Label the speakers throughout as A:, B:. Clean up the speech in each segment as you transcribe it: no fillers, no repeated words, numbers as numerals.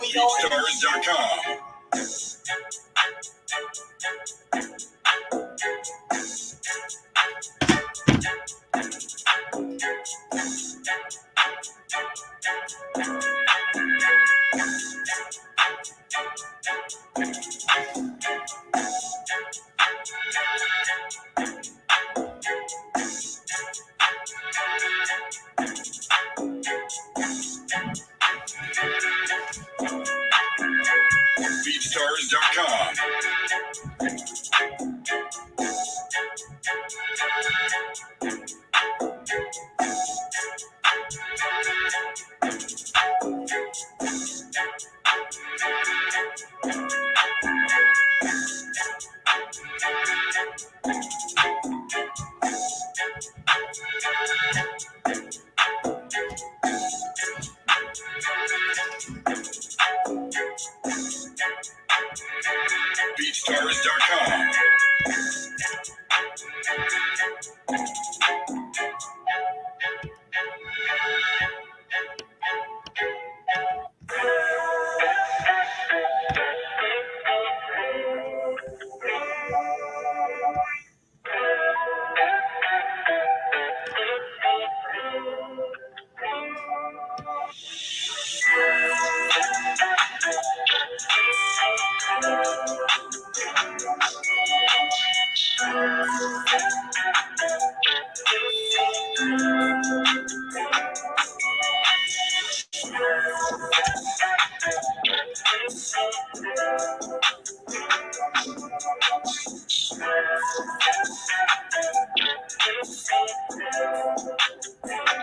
A: BeatStars.com. BeatStars.com. BeatStars.com.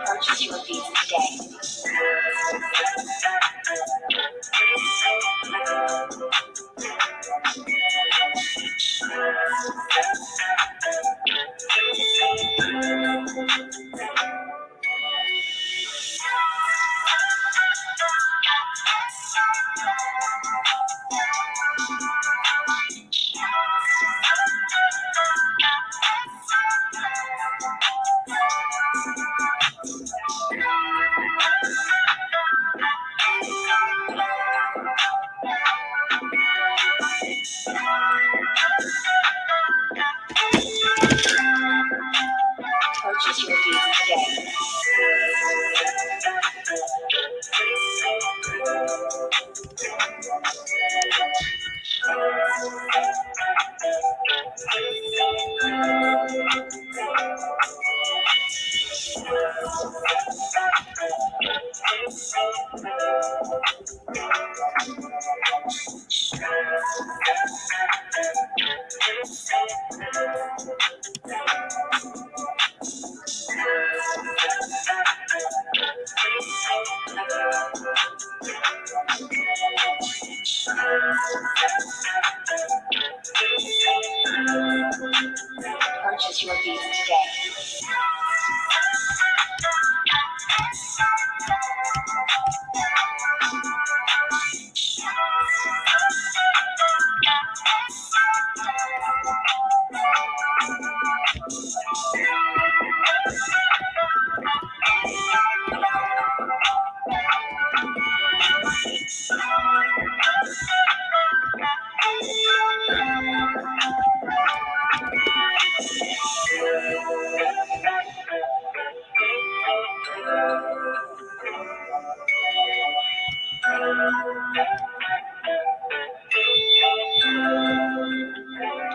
B: Purchase your beats today. Purchase your beats today. Purchase your beats today.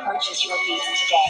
B: Purchase your beats today.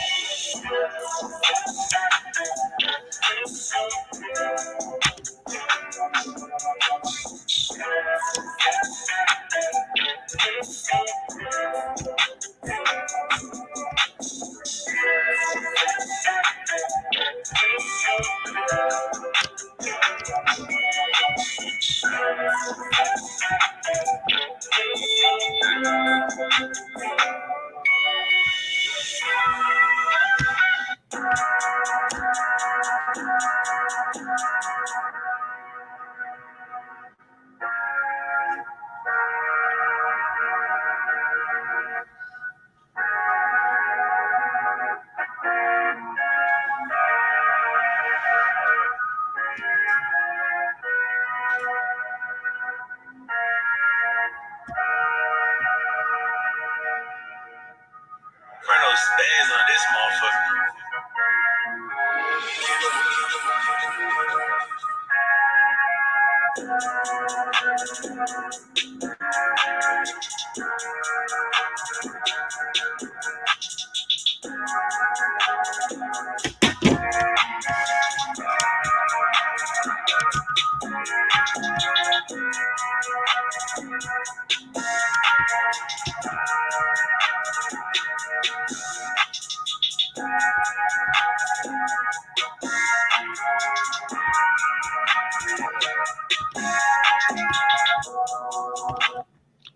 C: All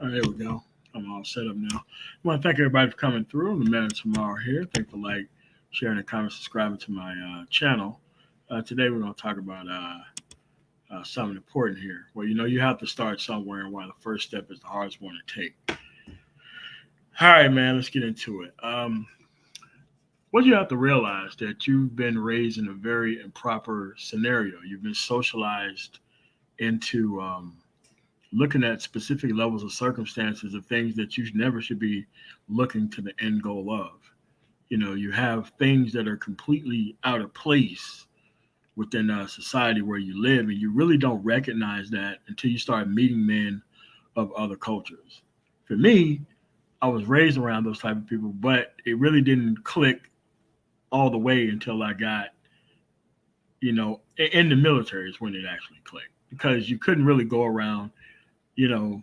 C: right, there we go. I'm all set up now. I want to thank everybody for coming through. The Man of Tomorrow here. Thank you for like, sharing, and comment, subscribing to my channel. Today we're going to talk about something important here. Well, you have to start somewhere, and why the first step is the hardest one to take. All right, man, let's get into it. What you have to realize that you've been raised in a very improper scenario. You've been socialized into looking at specific levels of circumstances of things that you never should be looking to the end goal of. You have things that are completely out of place within society where you live, and you really don't recognize that until you start meeting men of other cultures. For me, I was raised around those type of people, but it really didn't click all the way until I got, in the military is when it actually clicked, because you couldn't really go around, you know,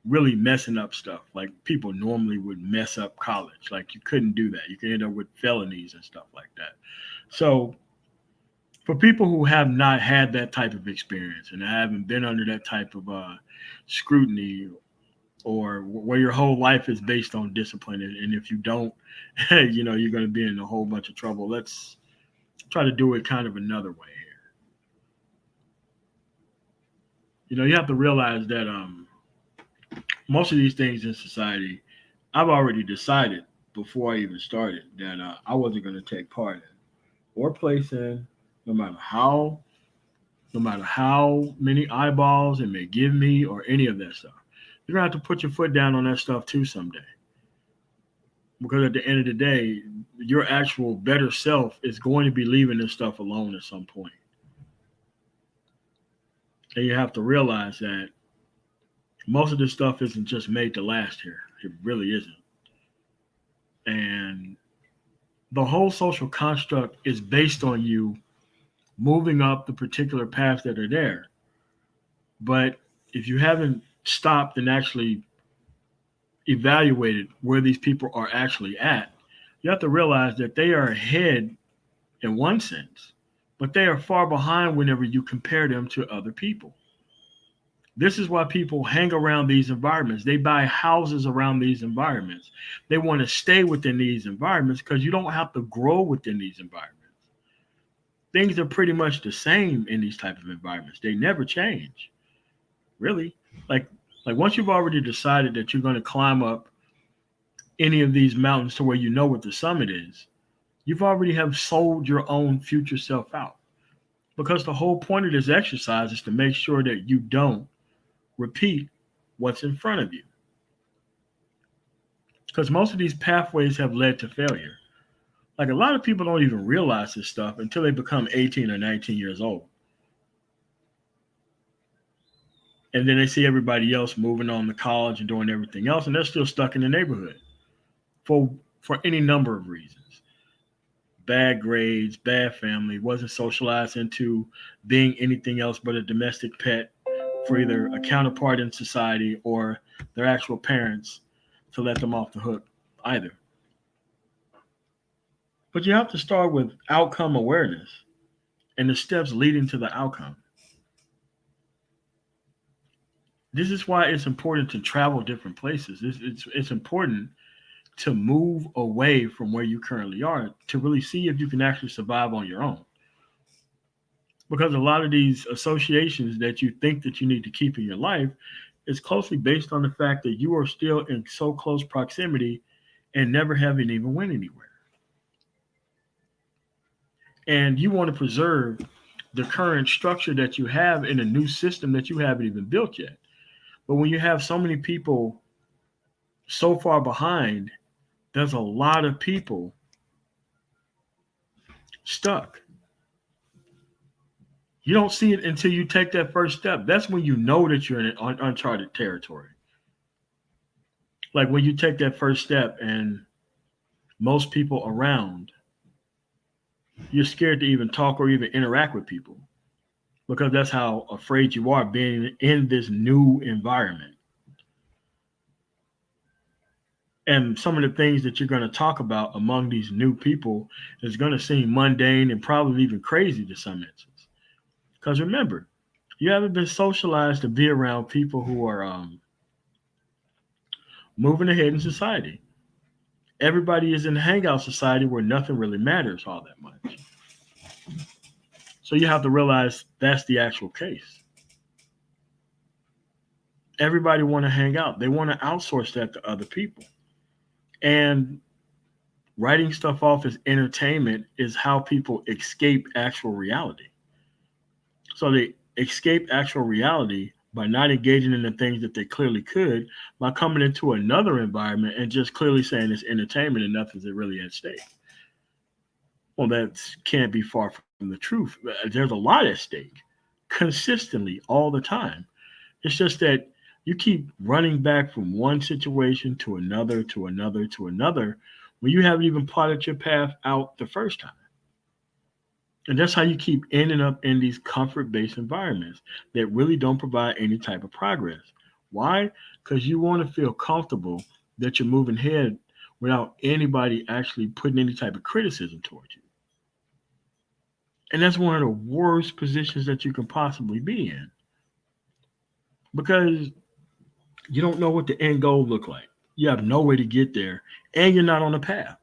C: really messing up stuff like people normally would mess up college. Like you couldn't do that. You could end up with felonies and stuff like that. So for people who have not had that type of experience and haven't been under that type of scrutiny, or where your whole life is based on discipline, and if you don't, you're going to be in a whole bunch of trouble. Let's try to do it kind of another way here. You have to realize that most of these things in society, I've already decided before I even started that I wasn't going to take part in or place in, no matter how, no matter how many eyeballs it may give me or any of that stuff. You're gonna have to put your foot down on that stuff too someday, because at the end of the day, your actual better self is going to be leaving this stuff alone at some point. And you have to realize that most of this stuff isn't just made to last here. It really isn't. And the whole social construct is based on you moving up the particular paths that are there. But if you haven't stopped and actually evaluated where these people are actually at, you have to realize that they are ahead in one sense, but they are far behind whenever you compare them to other people. This is why people hang around these environments. They buy houses around these environments. They want to stay within these environments because you don't have to grow within these environments. Things are pretty much the same in these type of environments. They never change, really. Like once you've already decided that you're going to climb up any of these mountains to where you know what the summit is, you've already have sold your own future self out. Because the whole point of this exercise is to make sure that you don't repeat what's in front of you. Because most of these pathways have led to failure. Like a lot of people don't even realize this stuff until they become 18 or 19 years old. And then they see everybody else moving on to college and doing everything else, and they're still stuck in the neighborhood for any number of reasons. Bad grades, bad family, wasn't socialized into being anything else but a domestic pet for either a counterpart in society or their actual parents to let them off the hook either. But you have to start with outcome awareness and the steps leading to the outcome. This is why it's important to travel different places. It's important to move away from where you currently are to really see if you can actually survive on your own. Because a lot of these associations that you think that you need to keep in your life is closely based on the fact that you are still in so close proximity and never having even went anywhere. And you want to preserve the current structure that you have in a new system that you haven't even built yet. But when you have so many people so far behind, there's a lot of people stuck. You don't see it until you take that first step. That's when you know that you're in uncharted territory. Like when you take that first step and most people around, you're scared to even talk or even interact with people because that's how afraid you are being in this new environment. And some of the things that you're going to talk about among these new people is going to seem mundane and probably even crazy to some instances. Because remember, you haven't been socialized to be around people who are moving ahead in society. Everybody is in a hangout society where nothing really matters all that much. So you have to realize that's the actual case. Everybody want to hang out. They want to outsource that to other people. And writing stuff off as entertainment is how people escape actual reality. So they escape actual reality by not engaging in the things that they clearly could by coming into another environment and just clearly saying it's entertainment and nothing's really at stake. Well, that can't be far from the truth. There's a lot at stake consistently all the time. It's just that you keep running back from one situation to another, to another, to another, when you haven't even plotted your path out the first time. And that's how you keep ending up in these comfort based environments that really don't provide any type of progress. Why? Because you want to feel comfortable that you're moving ahead without anybody actually putting any type of criticism towards you. And that's one of the worst positions that you can possibly be in because you don't know what the end goal look like. You have no way to get there and you're not on the path.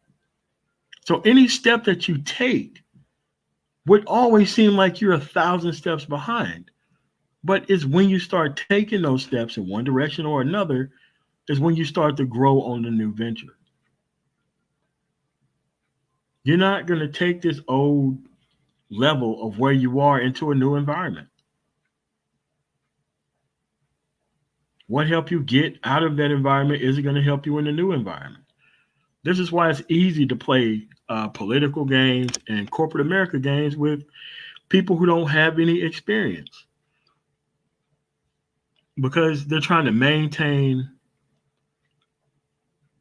C: So any step that you take would always seem like you're 1,000 steps behind. But it's when you start taking those steps in one direction or another is when you start to grow on the new venture. You're not going to take this old level of where you are into a new environment. What helped you get out of that environment isn't going to help you in the new environment. This is why it's easy to play political games and corporate America games with people who don't have any experience because they're trying to maintain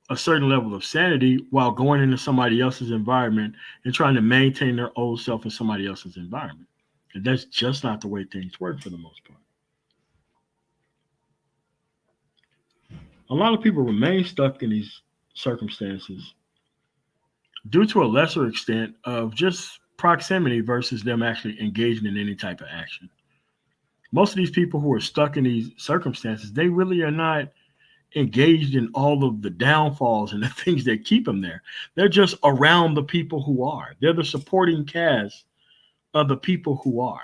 C: a certain level of sanity while going into somebody else's environment and trying to maintain their old self in somebody else's environment. And that's just not the way things work for the most part. A lot of people remain stuck in these circumstances due to a lesser extent of just proximity versus them actually engaging in any type of action. Most of these people who are stuck in these circumstances, they really are not engaged in all of the downfalls and the things that keep them there. They're just around the people who are. They're the supporting cast of the people who are.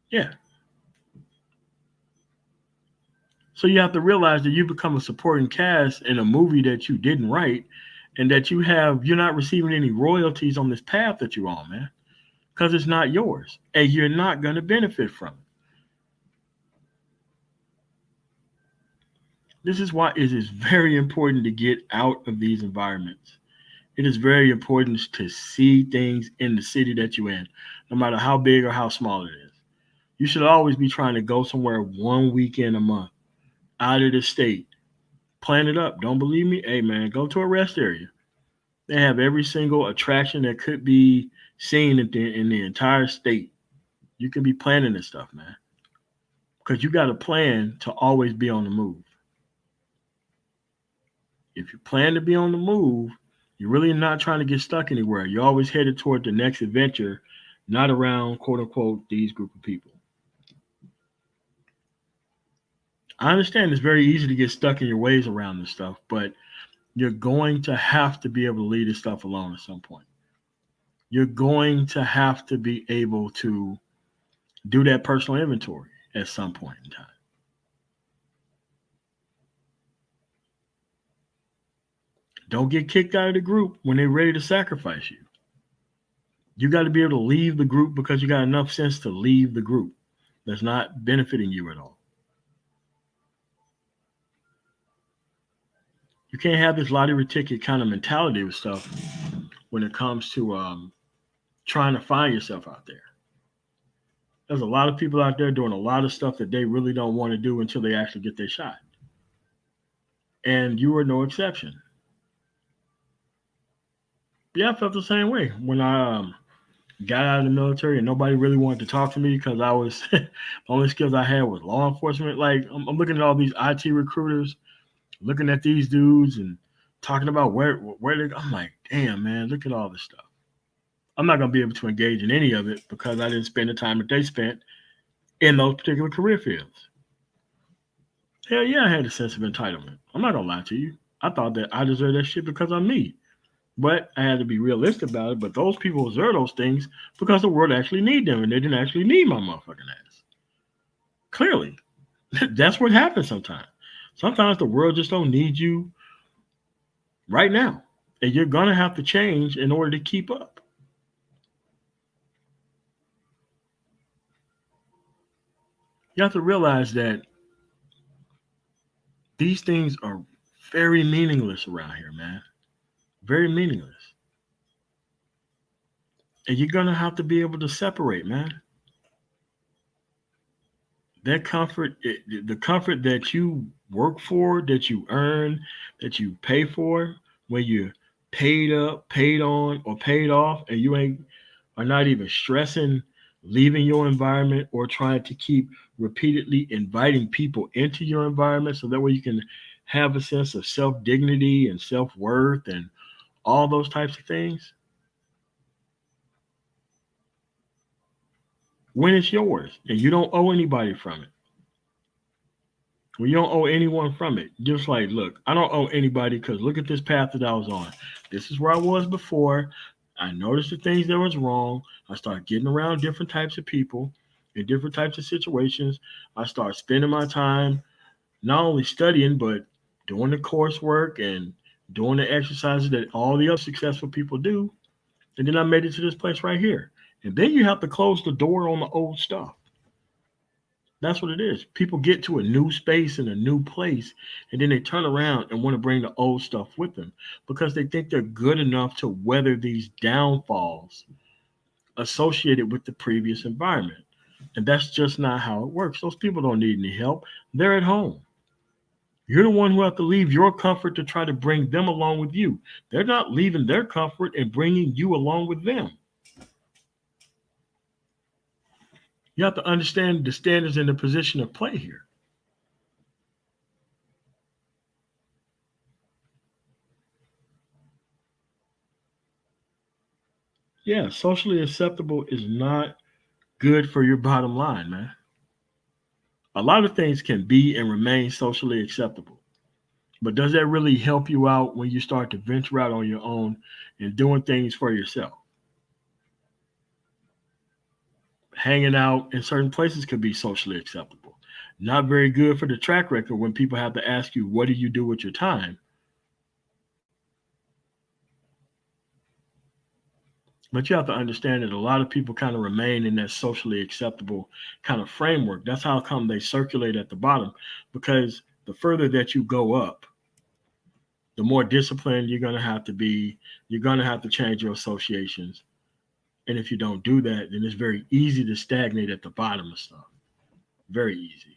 C: Yeah. So you have to realize that you become a supporting cast in a movie that you didn't write and that you're not receiving any royalties on this path that you're on, man, because it's not yours and you're not going to benefit from it. This is why it is very important to get out of these environments. It is very important to see things in the city that you're in, no matter how big or how small it is. You should always be trying to go somewhere one weekend a month out of the state. Plan it up. Don't believe me? Hey, man, go to a rest area. They have every single attraction that could be seen in the entire state. You can be planning this stuff, man, because you got a plan to always be on the move. If you plan to be on the move, you're really not trying to get stuck anywhere. You're always headed toward the next adventure, not around quote unquote these group of people. I understand it's very easy to get stuck in your ways around this stuff, but you're going to have to be able to leave this stuff alone at some point. You're going to have to be able to do that personal inventory at some point in time. Don't get kicked out of the group when they're ready to sacrifice you. You got to be able to leave the group because you got enough sense to leave the group that's not benefiting you at all. You can't have this lottery ticket kind of mentality with stuff when it comes to trying to find yourself out there. There's a lot of people out there doing a lot of stuff that they really don't want to do until they actually get their shot. And you are no exception. Yeah, I felt the same way when I got out of the military and nobody really wanted to talk to me because I was the only skills I had was law enforcement. Like I'm looking at all these IT recruiters, looking at these dudes and talking about where they. I'm like, damn man, look at all this stuff. I'm not gonna be able to engage in any of it because I didn't spend the time that they spent in those particular career fields. Hell yeah, I had a sense of entitlement. I'm not gonna lie to you. I thought that I deserved that shit because I'm me. But I had to be realistic about it. But those people deserve those things because the world actually need them and they didn't actually need my motherfucking ass. Clearly. That's what happens sometimes. Sometimes the world just don't need you right now. And you're gonna have to change in order to keep up. You have to realize that these things are very meaningless around here, man. Very meaningless. And you're gonna have to be able to separate, man. That comfort, the comfort that you work for, that you earn, that you pay for, when you're paid up, paid on, or paid off, and you ain't are not even stressing leaving your environment or trying to keep repeatedly inviting people into your environment so that way you can have a sense of self dignity and self worth and all those types of things. When it's yours and you don't owe anybody from it. Well, you don't owe anyone from it. Just like, look, I don't owe anybody because look at this path that I was on. This is where I was before. I noticed the things that was wrong. I started getting around different types of people in different types of situations. I started spending my time not only studying, but doing the coursework and doing the exercises that all the other successful people do. And then I made it to this place right here. And then you have to close the door on the old stuff. That's what it is. People get to a new space and a new place, and then they turn around and want to bring the old stuff with them because they think they're good enough to weather these downfalls associated with the previous environment. And that's just not how it works. Those people don't need any help. They're at home. You're the one who have to leave your comfort to try to bring them along with you. They're not leaving their comfort and bringing you along with them. You have to understand the standards and the position of play here. Yeah, socially acceptable is not good for your bottom line, man. A lot of things can be and remain socially acceptable, but does that really help you out when you start to venture out on your own and doing things for yourself? Hanging out in certain places could be socially acceptable. Not very good for the track record when people have to ask you, what do you do with your time? But you have to understand that a lot of people kind of remain in that socially acceptable kind of framework. That's how come they circulate at the bottom, because the further that you go up, the more disciplined you're going to have to be. You're going to have to change your associations. And if you don't do that, then it's very easy to stagnate at the bottom of stuff. Very easy.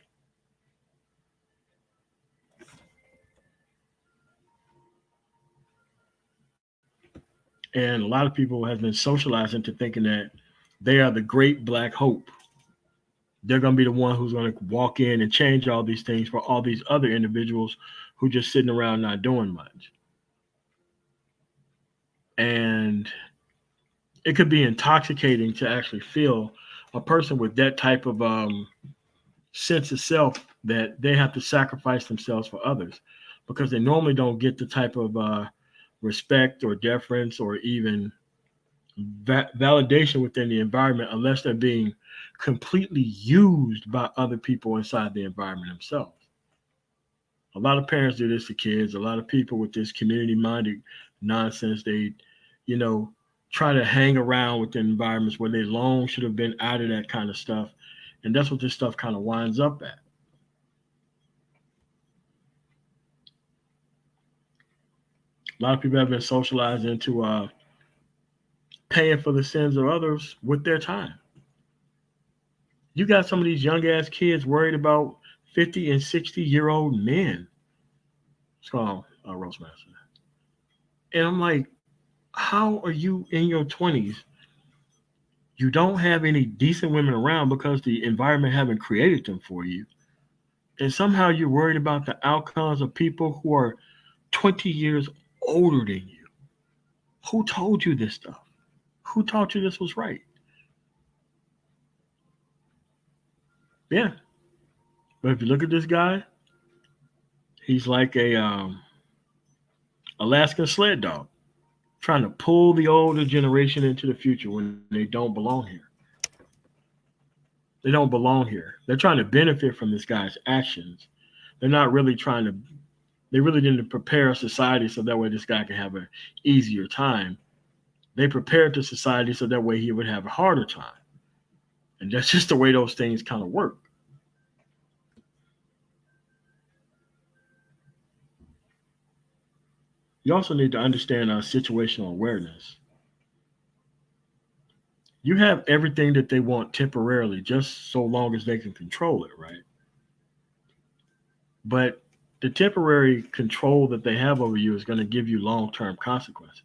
C: And a lot of people have been socialized into thinking that they are the great black hope. They're going to be the one who's going to walk in and change all these things for all these other individuals who just sitting around not doing much. And it could be intoxicating to actually feel a person with that type of sense of self that they have to sacrifice themselves for others because they normally don't get the type of respect or deference or even validation within the environment unless they're being completely used by other people inside the environment themselves. A lot of parents do this to kids. A lot of people with this community minded nonsense, they, you know, try to hang around within environments where they long should have been out of that kind of stuff. And that's what this stuff kind of winds up at. A lot of people have been socialized into paying for the sins of others with their time. You got some of these young ass kids worried about 50 and 60-year-old men. It's called Roastmaster. And I'm like, how are you in your 20s You don't have any decent women around because the environment haven't created them for you. And somehow you're worried about the outcomes of people who are 20 years older than you. Who told you this stuff? Who taught you this was right? Yeah. But if you look at this guy, he's like a Alaskan sled dog, trying to pull the older generation into the future when they don't belong here. They don't belong here. They're trying to benefit from this guy's actions. They're not really trying to. They really didn't prepare a society so that way this guy can have an easier time. They prepared the society so that way he would have a harder time. And that's just the way those things kind of work. You also need to understand situational awareness. You have everything that they want temporarily, just so long as they can control it, right? But the temporary control that they have over you is going to give you long term consequences.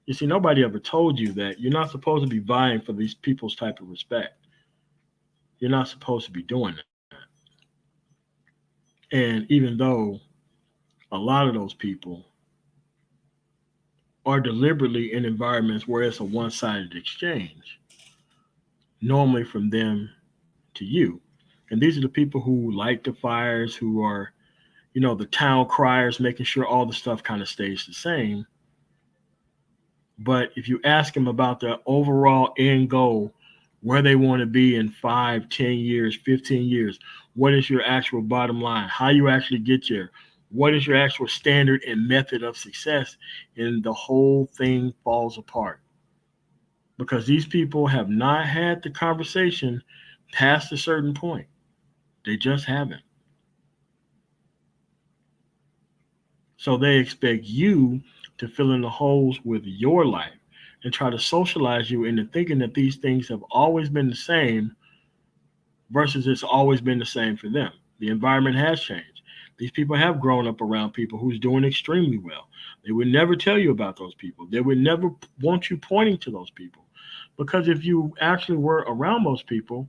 C: You see, nobody ever told you that you're not supposed to be vying for these people's type of respect. You're not supposed to be doing that. And even though a lot of those people are deliberately in environments where it's a one sided exchange, normally from them to you. And these are the people who light the fires, who are, the town criers, making sure all the stuff kind of stays the same. But if you ask them about their overall end goal, where they want to be in 5, 10 years, 15 years, what is your actual bottom line? How you actually get there? What is your actual standard and method of success? And the whole thing falls apart because these people have not had the conversation past a certain point. They just haven't. So they expect you to fill in the holes with your life and try to socialize you into thinking that these things have always been the same versus it's always been the same for them. The environment has changed. These people have grown up around people who's doing extremely well. They would never tell you about those people. They would never want you pointing to those people. Because if you actually were around those people,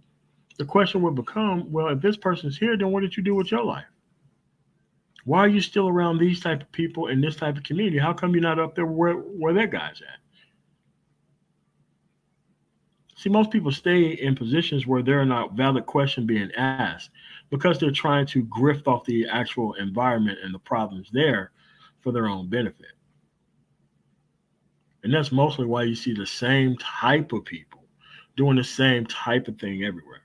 C: the question would become, well, if this person's here, then what did you do with your life? Why are you still around these type of people in this type of community? How come you're not up there where that guy's at? See, most people stay in positions where there are not valid questions being asked because they're trying to grift off the actual environment and the problems there for their own benefit. And that's mostly why you see the same type of people doing the same type of thing everywhere.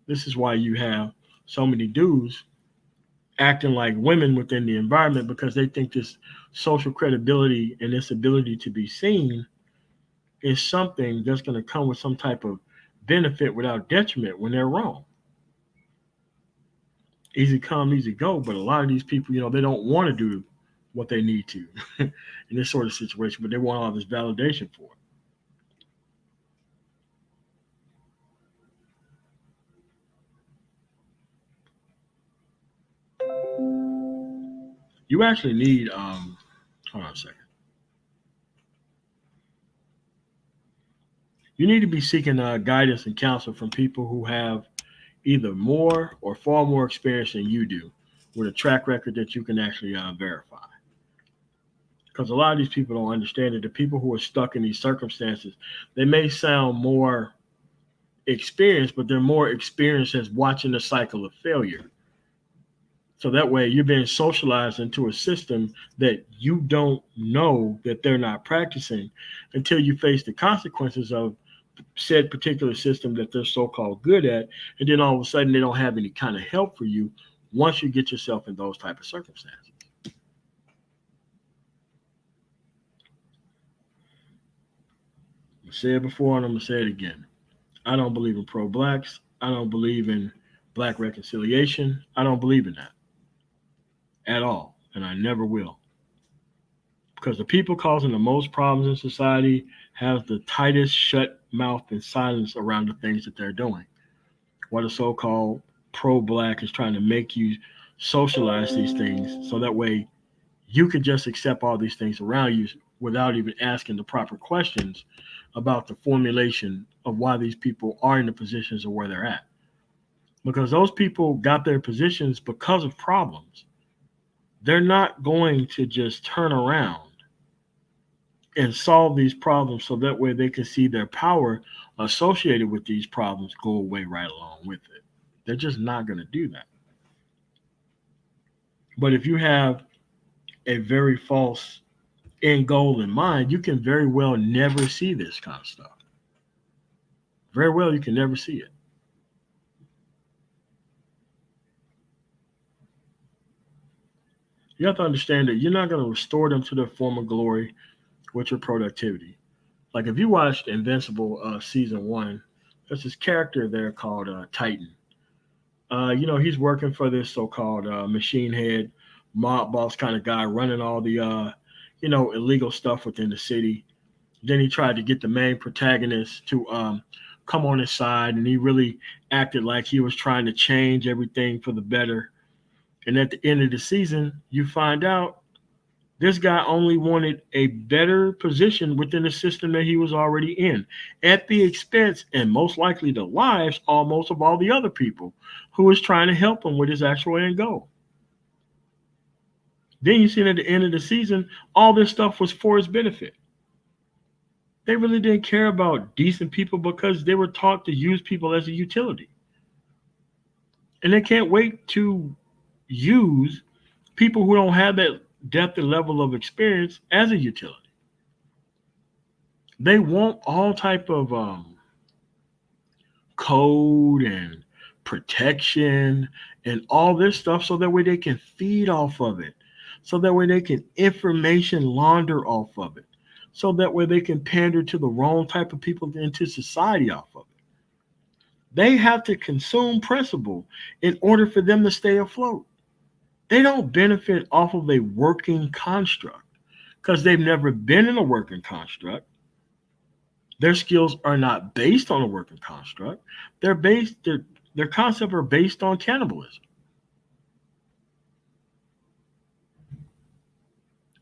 C: This is why you have so many dudes acting like women within the environment because they think this social credibility and this ability to be seen is something that's going to come with some type of benefit without detriment when they're wrong. Easy come, easy go, but a lot of these people, they don't want to do what they need to in this sort of situation, but they want all this validation for it. You actually need, hold on a second. You need to be seeking guidance and counsel from people who have either more or far more experience than you do with a track record that you can actually verify. Because a lot of these people don't understand that the people who are stuck in these circumstances, they may sound more experienced, but they're more experienced as watching the cycle of failure. So that way you're being socialized into a system that you don't know that they're not practicing until you face the consequences of said particular system that they're so-called good at. And then all of a sudden they don't have any kind of help for you once you get yourself in those type of circumstances. I said it before and I'm going to say it again. I don't believe in pro-blacks. I don't believe in black reconciliation. I don't believe in that at all. And I never will. Because the people causing the most problems in society have the tightest shut mouth and silence around the things that they're doing. What a so-called pro-black is trying to make you socialize these things so that way you can just accept all these things around you without even asking the proper questions about the formulation of why these people are in the positions of where they're at. Because those people got their positions because of problems. They're not going to just turn around and solve these problems so that way they can see their power associated with these problems go away right along with it. They're just not going to do that. But if you have a very false end goal in mind, you can very well never see this kind of stuff. Very well, you can never see it. You have to understand that you're not going to restore them to their former glory with your productivity. Like if you watched Invincible season one, there's this character there called Titan. He's working for this so-called machine head, mob boss kind of guy running all the, illegal stuff within the city. Then he tried to get the main protagonist to come on his side, and he really acted like he was trying to change everything for the better. And at the end of the season, you find out this guy only wanted a better position within the system that he was already in, at the expense and most likely the lives almost of all the other people who was trying to help him with his actual end goal. Then you see at the end of the season, all this stuff was for his benefit. They really didn't care about decent people because they were taught to use people as a utility. And they can't wait to use people who don't have that depth and level of experience as a utility. They want all type of code and protection and all this stuff so that way they can feed off of it, so that way they can information launder off of it, so that way they can pander to the wrong type of people into society off of it. They have to consume principle in order for them to stay afloat. They don't benefit off of a working construct because they've never been in a working construct. Their skills are not based on a working construct. Their concepts are based on cannibalism.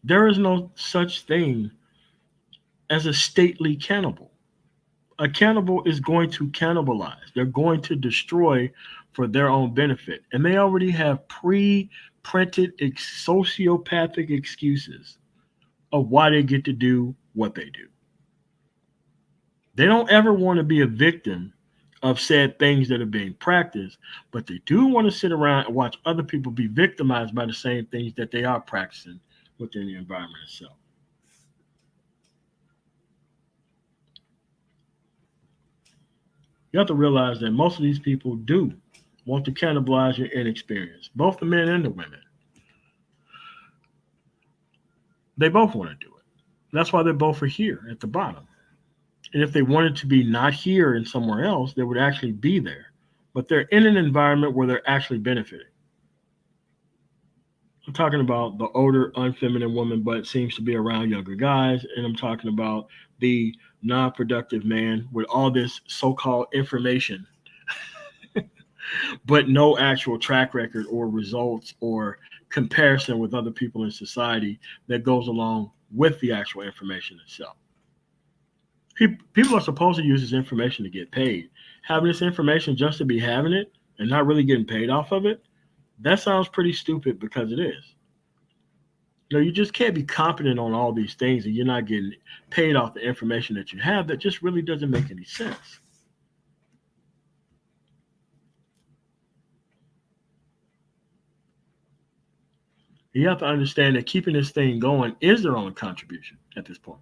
C: There is no such thing as a stately cannibal. A cannibal is going to cannibalize. They're going to destroy for their own benefit. And they already have pre-printed sociopathic excuses of why they get to do what they do. They don't ever want to be a victim of said things that are being practiced, but they do want to sit around and watch other people be victimized by the same things that they are practicing within the environment itself. You have to realize that most of these people do want to cannibalize your inexperience, both the men and the women. They both want to do it. That's why they both are here at the bottom. And if they wanted to be not here and somewhere else, they would actually be there. But they're in an environment where they're actually benefiting. I'm talking about the older, unfeminine woman, but seems to be around younger guys. And I'm talking about the non-productive man with all this so-called information, but no actual track record or results or comparison with other people in society that goes along with the actual information itself. People are supposed to use this information to get paid. Having this information just to be having it and not really getting paid off of it, that sounds pretty stupid because it is. You just can't be competent on all these things and you're not getting paid off the information that you have. That just really doesn't make any sense. You have to understand that keeping this thing going is their only contribution at this point.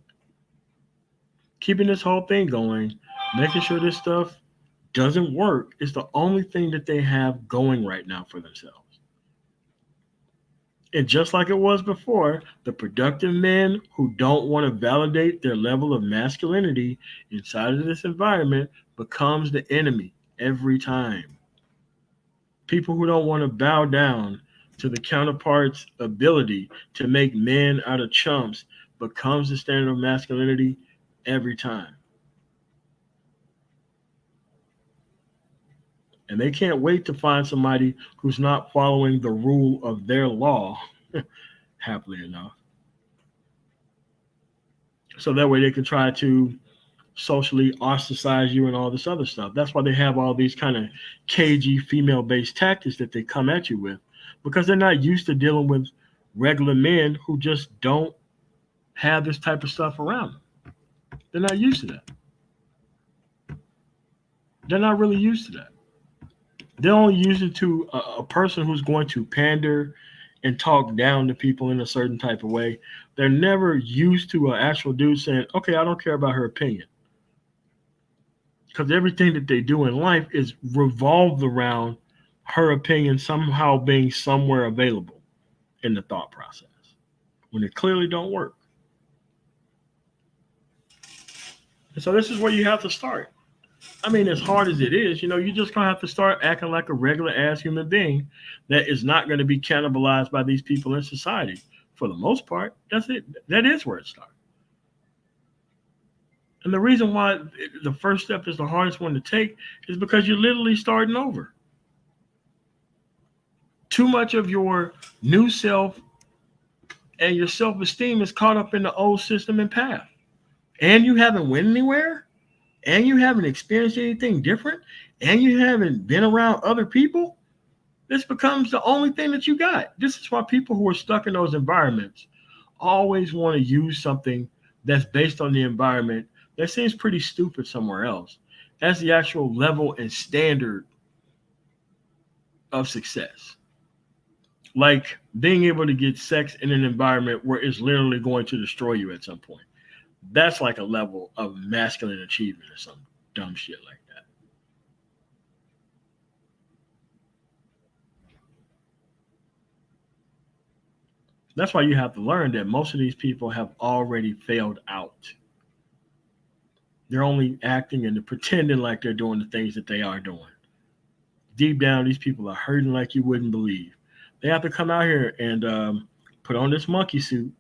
C: Keeping this whole thing going, making sure this stuff doesn't work is the only thing that they have going right now for themselves. And just like it was before, the productive men who don't want to validate their level of masculinity inside of this environment becomes the enemy every time. People who don't want to bow down to the counterpart's ability to make men out of chumps becomes the standard of masculinity every time. And they can't wait to find somebody who's not following the rule of their law, happily enough. So that way they can try to socially ostracize you and all this other stuff. That's why they have all these kind of cagey female based tactics that they come at you with, because they're not used to dealing with regular men who just don't have this type of stuff around them. They're not used to that. They're not really used to that. They're only used it to a person who's going to pander and talk down to people in a certain type of way. They're never used to an actual dude saying, okay, I don't care about her opinion. Because everything that they do in life is revolved around her opinion somehow being somewhere available in the thought process when it clearly don't work. And so this is where you have to start. I mean, as hard as it is, you just gonna have to start acting like a regular ass human being that is not going to be cannibalized by these people in society. For the most part, that's it. That is where it starts. And the reason why the first step is the hardest one to take is because you're literally starting over. Too much of your new self and your self-esteem is caught up in the old system and path. And you haven't went anywhere, and you haven't experienced anything different, and you haven't been around other people. This becomes the only thing that you got. This is why people who are stuck in those environments always want to use something that's based on the environment that seems pretty stupid somewhere else as the actual level and standard of success. Like being able to get sex in an environment where it's literally going to destroy you at some point. That's like a level of masculine achievement or some dumb shit like that. That's why you have to learn that most of these people have already failed out. They're only acting and they're pretending like they're doing the things that they are doing. Deep down, these people are hurting like you wouldn't believe. They have to come out here and put on this monkey suit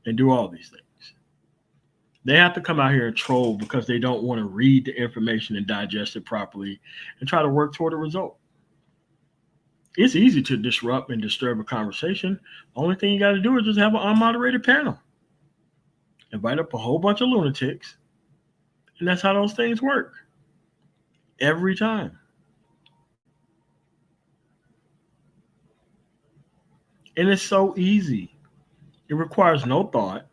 C: and do all these things. They have to come out here and troll because they don't want to read the information and digest it properly and try to work toward a result. It's easy to disrupt and disturb a conversation. The only thing you got to do is just have an unmoderated panel. Invite up a whole bunch of lunatics, and that's how those things work. Every time. And it's so easy. It requires no thought.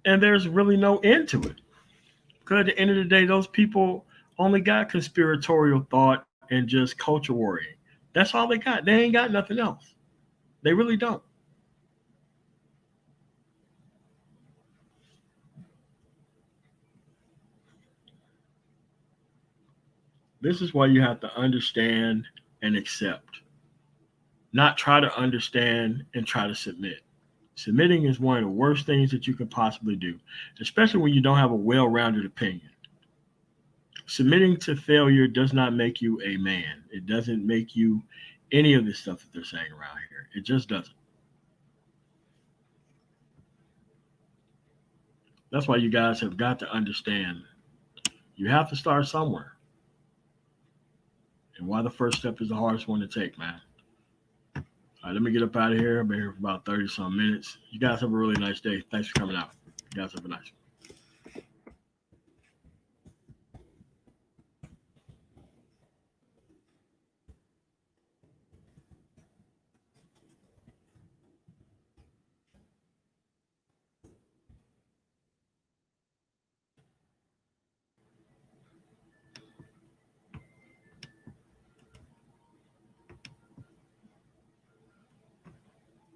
C: And there's really no end to it. Because at the end of the day, those people only got conspiratorial thought and just culture worrying. That's all they got. They ain't got nothing else. They really don't. This is why you have to understand and accept. Not try to understand and try to submit. Submitting is one of the worst things that you can possibly do, especially when you don't have a well-rounded opinion. Submitting to failure does not make you a man. It doesn't make you any of the stuff that they're saying around here. It just doesn't. That's why you guys have got to understand you have to start somewhere. And why the first step is the hardest one to take, man. All right, let me get up out of here. I've been here for about 30 some minutes. You guys have a really nice day. Thanks for coming out. You guys have a nice one.